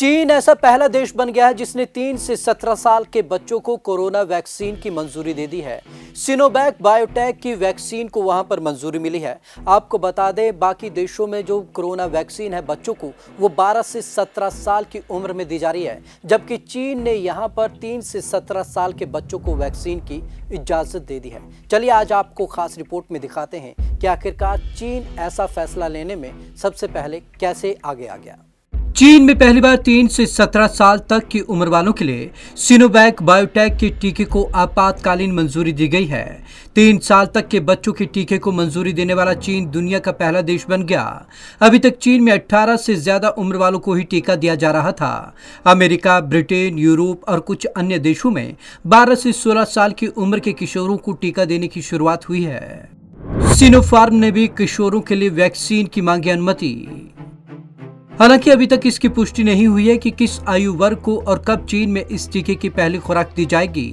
चीन ऐसा पहला देश बन गया है जिसने 3 से 17 साल के बच्चों को कोरोना वैक्सीन की मंजूरी दे दी है। सिनोवैक बायोटेक की वैक्सीन को वहां पर मंजूरी मिली है। आपको बता दें, बाकी देशों में जो कोरोना वैक्सीन है बच्चों को, वो 12 से 17 साल की उम्र में दी जा रही है, जबकि चीन ने यहां पर 3 से 17 साल के बच्चों को वैक्सीन की इजाजत दे दी है। चलिए आज आपको खास रिपोर्ट में दिखाते हैं कि आखिरकार चीन ऐसा फैसला लेने में सबसे पहले कैसे आगे आ गया। चीन में पहली बार 3 से 17 साल तक की उम्र वालों के लिए सिनोवैक बायोटेक के टीके को आपातकालीन मंजूरी दी गई है। 3 साल तक के बच्चों के टीके को मंजूरी देने वाला चीन दुनिया का पहला देश बन गया। अभी तक चीन में 18 से ज्यादा उम्र वालों को ही टीका दिया जा रहा था। अमेरिका, ब्रिटेन, यूरोप और कुछ अन्य देशों में 12 से 16 साल की उम्र के किशोरों को टीका देने की शुरुआत हुई है। सिनोफार्म ने भी किशोरों के लिए वैक्सीन की मांगी अनुमति। हालांकि अभी तक इसकी पुष्टि नहीं हुई है कि किस आयु वर्ग को और कब चीन में इस टीके की पहली खुराक दी जाएगी।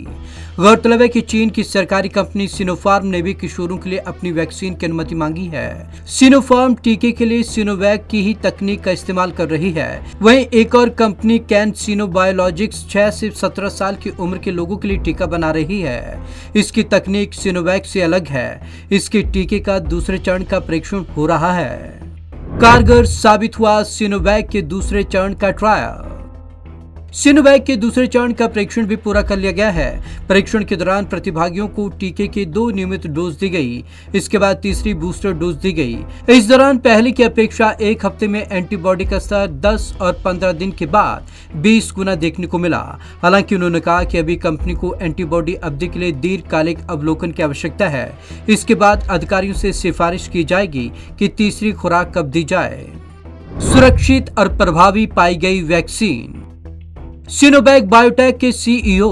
गौरतलब है कि चीन की सरकारी कंपनी सिनोफार्म ने भी किशोरों के लिए अपनी वैक्सीन की अनुमति मांगी है। सिनोफार्म टीके के लिए सिनोवैक की ही तकनीक का इस्तेमाल कर रही है। वहीं एक और कंपनी कैनसिनो बायोलॉजिक्स 6 से 17 साल की उम्र के लोगों के लिए टीका बना रही है। इसकी तकनीक सिनोवैक से अलग है। इसके टीके का दूसरे चरण का परीक्षण हो रहा है। कारगर साबित हुआ सिनोवैक के दूसरे चरण का ट्रायल। सिनोवैक के दूसरे चरण का परीक्षण भी पूरा कर लिया गया है। परीक्षण के दौरान प्रतिभागियों को टीके के 2 नियमित डोज दी गई। इसके बाद तीसरी बूस्टर डोज दी गई। इस दौरान पहले की अपेक्षा 1 हफ्ते में एंटीबॉडी का स्तर 10 और 15 दिन के बाद 20 गुना देखने को मिला। हालांकि उन्होंने कहा कि अभी कंपनी को एंटीबॉडी अवधि के लिए दीर्घकालिक अवलोकन की आवश्यकता है। इसके बाद अधिकारियों से सिफारिश की जाएगी कि तीसरी खुराक कब दी जाए। सुरक्षित और प्रभावी पाई गई वैक्सीन। सिनोवैक बायोटेक के सीईओ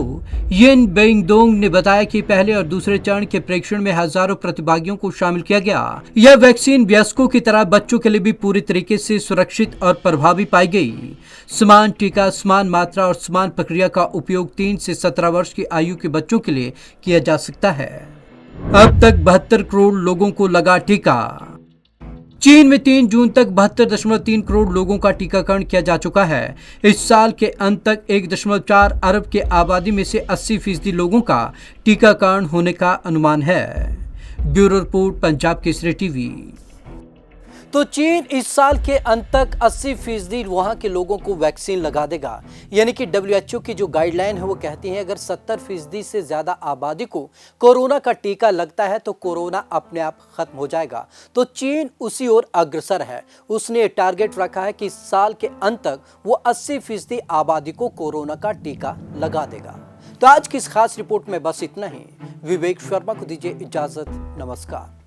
येन बेंगडोंग ने बताया कि पहले और दूसरे चरण के परीक्षण में हजारों प्रतिभागियों को शामिल किया गया। यह वैक्सीन वयस्कों की तरह बच्चों के लिए भी पूरी तरीके से सुरक्षित और प्रभावी पाई गई। समान टीका, समान मात्रा और समान प्रक्रिया का उपयोग 3 से 17 वर्ष की आयु के बच्चों के लिए किया जा सकता है। अब तक 72 करोड़ लोगों को लगा टीका। चीन में 3 जून तक 72.3 करोड़ लोगों का टीकाकरण किया जा चुका है। इस साल के अंत तक 1.4 अरब के आबादी में से 80% लोगों का टीकाकरण होने का अनुमान है। Bureau report, Punjab Kesari TV. तो चीन इस साल के अंत तक 80% वहां के लोगों को वैक्सीन लगा देगा। यानी कि WHO की जो गाइडलाइन है वो कहती है अगर 70% से ज्यादा आबादी को कोरोना का टीका लगता है तो कोरोना अपने आप खत्म हो जाएगा। तो चीन उसी ओर अग्रसर है। उसने टारगेट रखा है कि इस साल के अंत तक वो 80% आबादी को कोरोना का टीका लगा देगा। तो आज की इस खास रिपोर्ट में बस इतना ही। विवेक शर्मा को दीजिए इजाजत। नमस्कार।